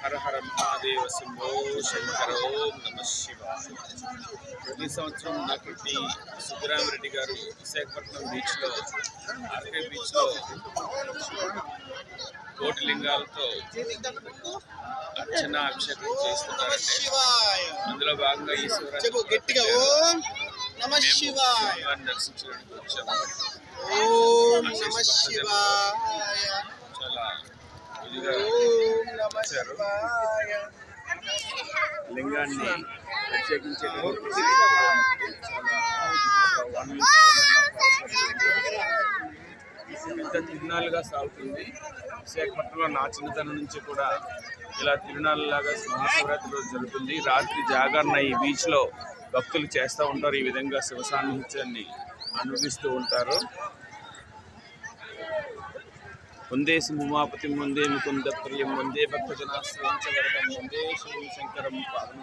హర హర మహాదేవ శంభో శంకర ఓం నమ శివాయ. ప్రతి సంవత్సరం నాకటి సుబ్బరామిరెడ్డి గారు విశాఖపట్నం బీచ్లో, ఆర్కే బీచ్లో కోటి లింగాలతో అర్చన అభిషేకం చేస్తున్నారంటే అందులో భాగంగా ఈ శివరాత్రి దర్శించడానికి వచ్చాము. చాలా ఇదిగా వచ్చారు. లింగాన్ని ప్రత్యేకించేటువంటి పెద్ద తిరునాళ్ళుగా సాగుతుంది. విశాఖపట్నంలో నా చిన్నతనం నుంచి కూడా ఇలా తిరునాళ్ళలాగా మహాశివరాత్రి రోజు జరుగుతుంది. రాత్రి జాగరణ ఈ బీచ్లో భక్తులు చేస్తూ ఉంటారు. ఈ విధంగా శివ సాన్నిధ్యాన్ని అనుభవిస్తూ ఉంటారు. వందే సింహమాపతి వందే ముకుంద ప్రియం వందే భక్తజనాశ్రయించగలగం వందే శివం శంకరం పాదం.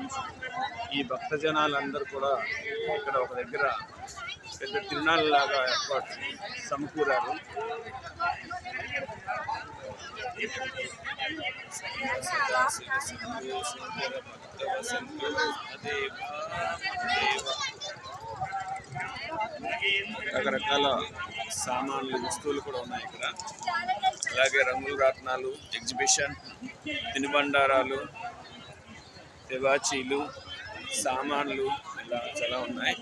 ఈ భక్తజనాలందరూ కూడా ఇక్కడ ఒక దగ్గర పెద్ద తిరునాళ్ళలాగా ఏర్పాటు సమకూరారు. రకరకాల సామాన్లు, వస్తువులు కూడా ఉన్నాయి ఇక్కడ. అలాగే రంగుల రత్నాలు, ఎగ్జిబిషన్, తినుబండారాలు, తివాచీలు, సామాన్లు ఇలా చాలా ఉన్నాయి.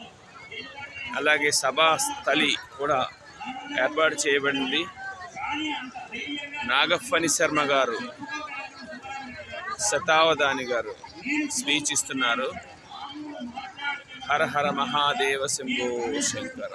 అలాగే సభా స్థలి కూడా ఏర్పాటు చేయబడింది. నాగఫణి శర్మ గారు, శతావధాని గారు స్పీచ్ ఇస్తున్నారు. హర హర మహాదేవ శంభో శంకర.